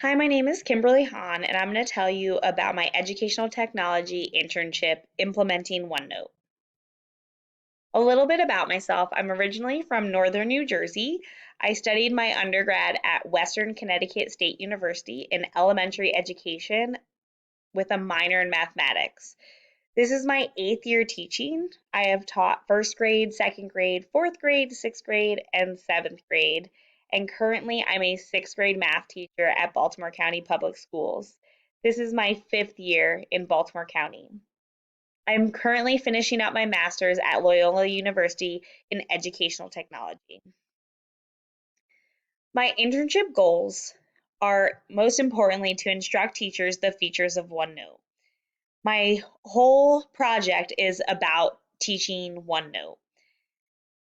Hi, my name is Kimberly Hahn, and I'm going to tell you about my educational technology internship implementing OneNote. A little bit about myself. I'm originally from northern New Jersey. I studied my undergrad at Western Connecticut State University in elementary education with a minor in mathematics. This is my 8th year teaching. I have taught first grade, second grade, fourth grade, sixth grade, and seventh grade. And currently, I'm a sixth grade math teacher at Baltimore County Public Schools. This is my 5th year in Baltimore County. I'm currently finishing up my master's at Loyola University in educational technology. My internship goals are most importantly to instruct teachers the features of OneNote. My whole project is about teaching OneNote.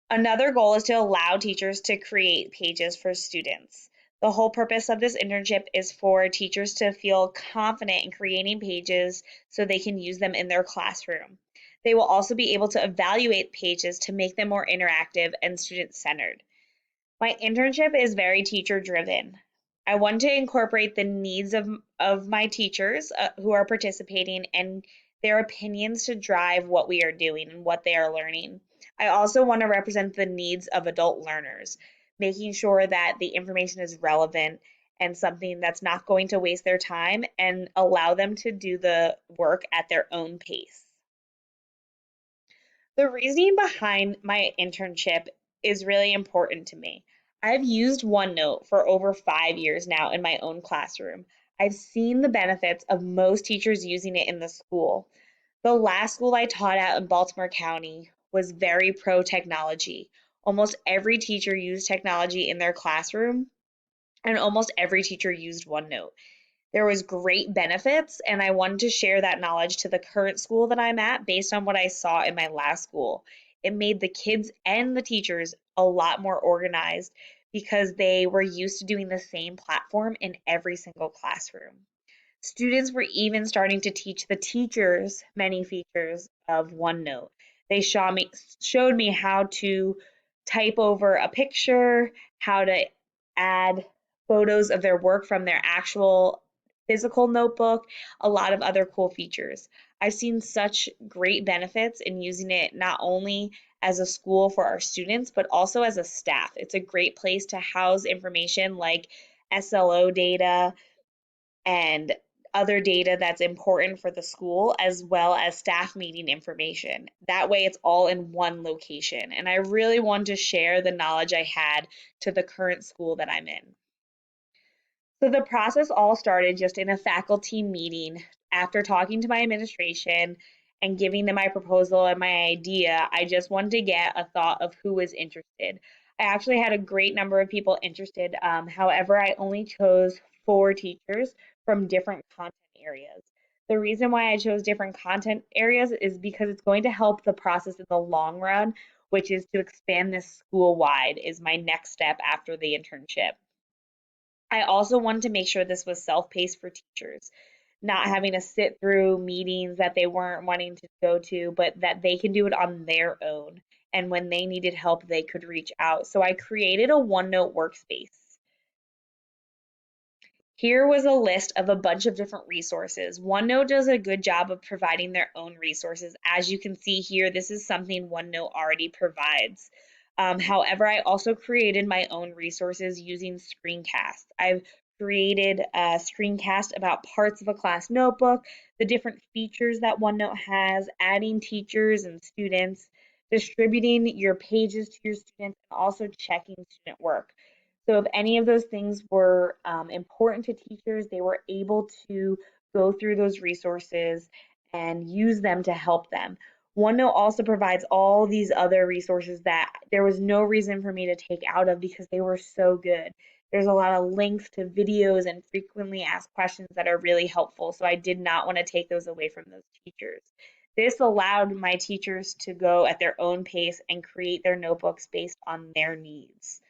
Another goal is to allow teachers to create pages for students. The whole purpose of this internship is for teachers to feel confident in creating pages so they can use them in their classroom. They will also be able to evaluate pages to make them more interactive and student-centered. My internship is very teacher driven. I want to incorporate the needs of my teachers who are participating and their opinions to drive what we are doing and what they are learning. I also want to represent the needs of adult learners, making sure that the information is relevant and something that's not going to waste their time and allow them to do the work at their own pace. The reasoning behind my internship is really important to me. I've used OneNote for over 5 years now in my own classroom. I've seen the benefits of most teachers using it in the school. The last school I taught at in Baltimore County was very pro technology. Almost every teacher used technology in their classroom, and almost every teacher used OneNote. There was great benefits, and I wanted to share that knowledge to the current school that I'm at based on what I saw in my last school. It made the kids and the teachers a lot more organized because they were used to doing the same platform in every single classroom. Students were even starting to teach the teachers many features of OneNote. They showed me how to type over a picture, how to add photos of their work from their actual physical notebook, a lot of other cool features. I've seen such great benefits in using it not only as a school for our students, but also as a staff. It's a great place to house information like SLO data and other data that's important for the school, as well as staff meeting information. That way, it's all in one location. And I really want to share the knowledge I had to the current school that I'm in. So the process all started just in a faculty meeting. After talking to my administration and giving them my proposal and my idea, I just wanted to get a thought of who was interested. I actually had a great number of people interested. However, I only chose 4 teachers from different content areas. The reason why I chose different content areas is because it's going to help the process in the long run, which is to expand this school wide, is my next step after the internship. I also wanted to make sure this was self-paced for teachers, not having to sit through meetings that they weren't wanting to go to, but that they can do it on their own. And when they needed help, they could reach out. So I created a OneNote workspace. Here was a list of a bunch of different resources. OneNote does a good job of providing their own resources. As you can see here, this is something OneNote already provides. However, I also created my own resources using screencasts. I've created a screencast about parts of a class notebook, the different features that OneNote has, adding teachers and students, distributing your pages to your students, and also checking student work. So if any of those things were important to teachers, they were able to go through those resources and use them to help them. OneNote also provides all these other resources that there was no reason for me to take out of because they were so good. There's a lot of links to videos and frequently asked questions that are really helpful, so I did not want to take those away from those teachers. This allowed my teachers to go at their own pace and create their notebooks based on their needs.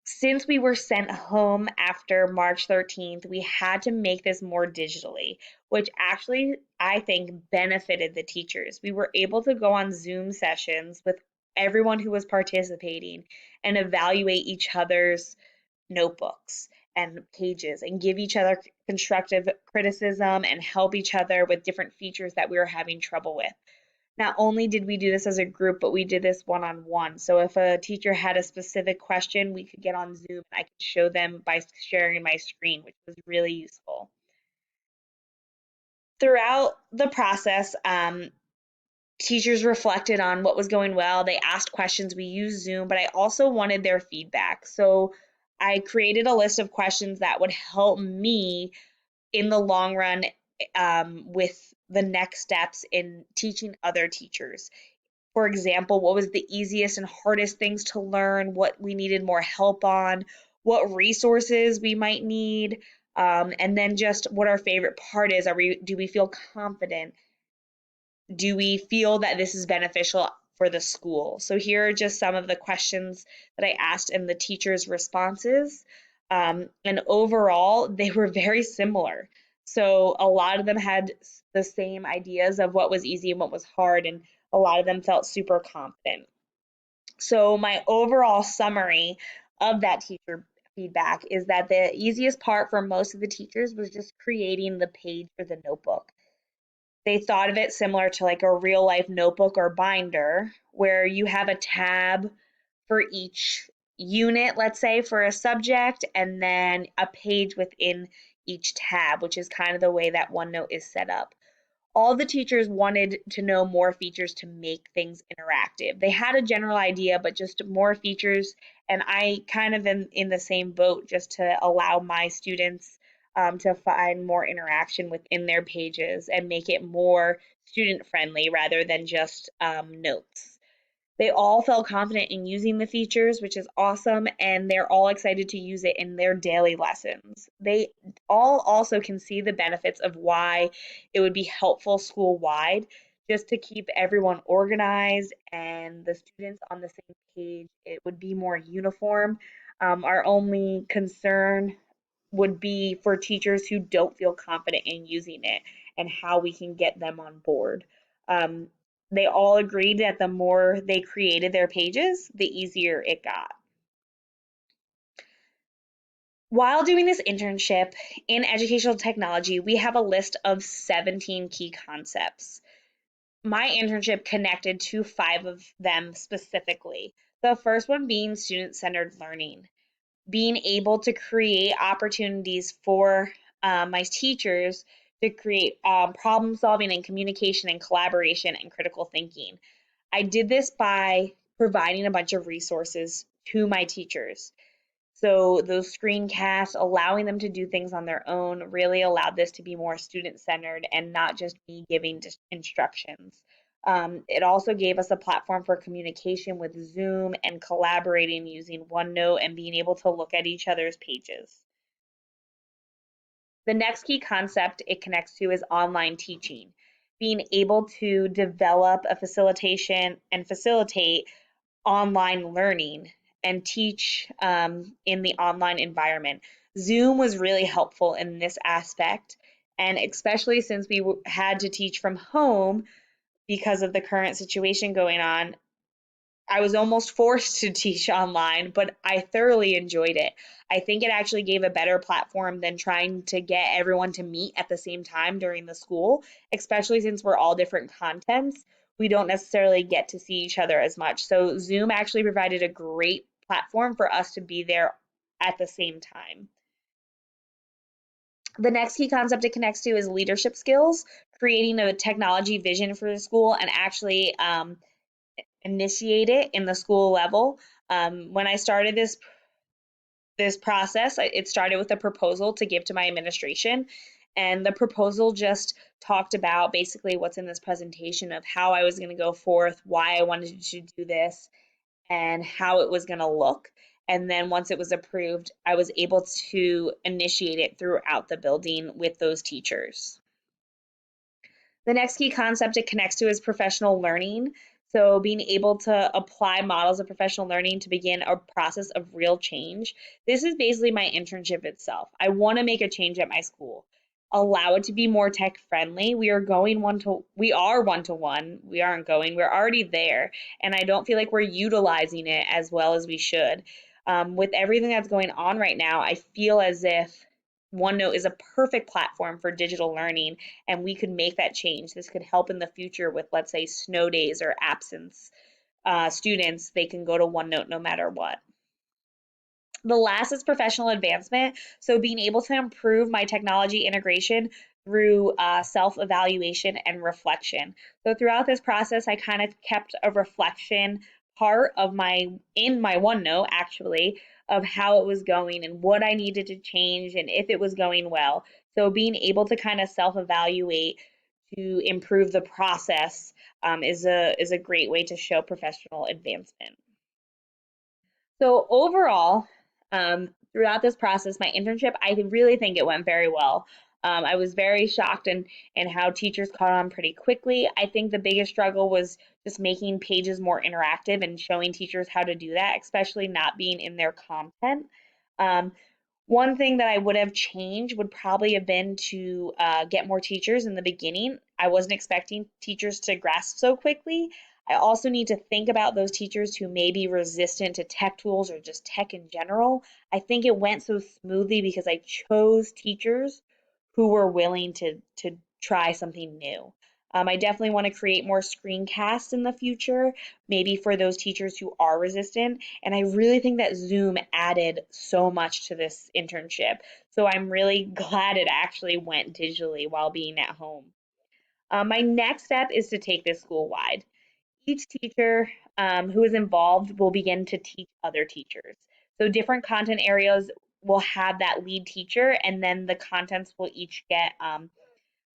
Since we were sent home after March 13th, we had to make this more digitally, which actually I think benefited the teachers. We were able to go on Zoom sessions with everyone who was participating and evaluate each other's notebooks and pages and give each other constructive criticism and help each other with different features that we were having trouble with. Not only did we do this as a group, but we did this one-on-one. So if a teacher had a specific question, we could get on Zoom and I could show them by sharing my screen, which was really useful. Throughout the process, teachers reflected on what was going well. They asked questions. We used Zoom, but I also wanted their feedback. So I created a list of questions that would help me in the long run with the next steps in teaching other teachers. For example, what was the easiest and hardest things to learn, what we needed more help on, what resources we might need, and then just what our favorite part is. Do we feel confident? Do we feel that this is beneficial for the school? So here are just some of the questions that I asked and the teachers' responses. And overall, they were very similar. So a lot of them had the same ideas of what was easy and what was hard, and a lot of them felt super confident. So my overall summary of that teacher feedback is that the easiest part for most of the teachers was just creating the page for the notebook. They thought of it similar to like a real life notebook or binder where you have a tab for each unit, let's say for a subject, and then a page within each tab, which is kind of the way that OneNote is set up. All the teachers wanted to know more features to make things interactive. They had a general idea, but just more features. And I kind of am in the same boat, just to allow my students to find more interaction within their pages and make it more student friendly rather than just notes. They all felt confident in using the features, which is awesome, and they're all excited to use it in their daily lessons. They all also can see the benefits of why it would be helpful school-wide just to keep everyone organized and the students on the same page. It would be more uniform. Our only concern would be for teachers who don't feel confident in using it and how we can get them on board. Um, they all agreed that the more they created their pages, the easier it got. While doing this internship in educational technology, we have a list of 17 key concepts. My internship connected to 5 of them specifically. The first one being student-centered learning, being able to create opportunities for my teachers to create problem solving and communication and collaboration and critical thinking. I did this by providing a bunch of resources to my teachers. So those screencasts, allowing them to do things on their own, really allowed this to be more student-centered and not just me giving instructions. It also gave us a platform for communication with Zoom and collaborating using OneNote and being able to look at each other's pages. The next key concept it connects to is online teaching, being able to develop a facilitation and facilitate online learning and teach in the online environment. Zoom was really helpful in this aspect, and especially since we had to teach from home because of the current situation going on, I was almost forced to teach online, but I thoroughly enjoyed it. I think it actually gave a better platform than trying to get everyone to meet at the same time during the school, especially since we're all different contents. We don't necessarily get to see each other as much. So Zoom actually provided a great platform for us to be there at the same time. The next key concept it connects to is leadership skills, creating a technology vision for the school and actually initiate it in the school level. When I started this process, it started with a proposal to give to my administration. And the proposal just talked about basically what's in this presentation of how I was going to go forth, why I wanted to do this, and how it was going to look. And then once it was approved, I was able to initiate it throughout the building with those teachers. The next key concept it connects to is professional learning. So being able to apply models of professional learning to begin a process of real change. This is basically my internship itself. I want to make a change at my school. Allow it to be more tech friendly. We are one to one. We aren't going, we're already there. And I don't feel like we're utilizing it as well as we should. With everything that's going on right now, I feel as if OneNote is a perfect platform for digital learning, and we could make that change. This could help in the future with, let's say, snow days or absence students. They can go to OneNote no matter what. The last is professional advancement. So being able to improve my technology integration through self-evaluation and reflection. So throughout this process, I kind of kept a reflection part of my OneNote actually of how it was going and what I needed to change and if it was going well. So being able to kind of self-evaluate to improve the process is a great way to show professional advancement. So overall, throughout this process, my internship, I really think it went very well. I was very shocked in how teachers caught on pretty quickly. I think the biggest struggle was just making pages more interactive and showing teachers how to do that, especially not being in their content. Um, One thing that I would have changed would probably have been to get more teachers in the beginning. I wasn't expecting teachers to grasp so quickly. I also need to think about those teachers who may be resistant to tech tools or just tech in general. I think it went so smoothly because I chose teachers who were willing to try something new. I definitely want to create more screencasts in the future, maybe for those teachers who are resistant. And I really think that Zoom added so much to this internship. So I'm really glad it actually went digitally while being at home. My next step is to take this school wide. Each teacher who is involved will begin to teach other teachers. So different content areas will have that lead teacher, and then the contents will each get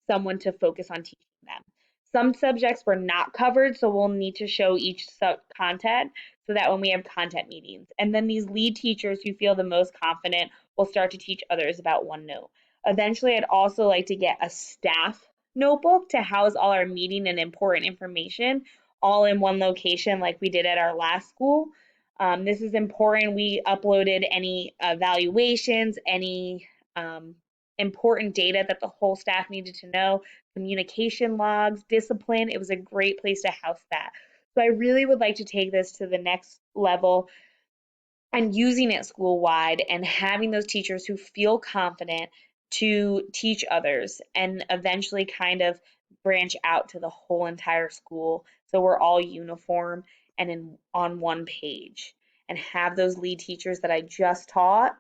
someone to focus on teaching them. Some subjects were not covered, so we'll need to show each sub content so that when we have content meetings. And then these lead teachers who feel the most confident will start to teach others about OneNote. Eventually, I'd also like to get a staff notebook to house all our meeting and important information all in one location like we did at our last school. This is important. We uploaded any evaluations, any important data that the whole staff needed to know, communication logs, discipline. It was a great place to house that. So I really would like to take this to the next level and using it school wide and having those teachers who feel confident to teach others and eventually kind of branch out to the whole entire school so we're all uniform and on one page and have those lead teachers that I just taught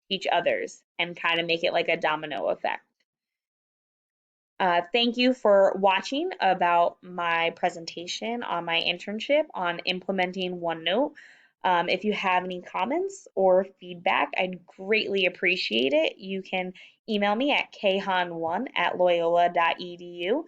teach others and kind of make it like a domino effect. Thank you for watching about my presentation on my internship on implementing OneNote. If you have any comments or feedback, I'd greatly appreciate it. You can email me at khan1@loyola.edu,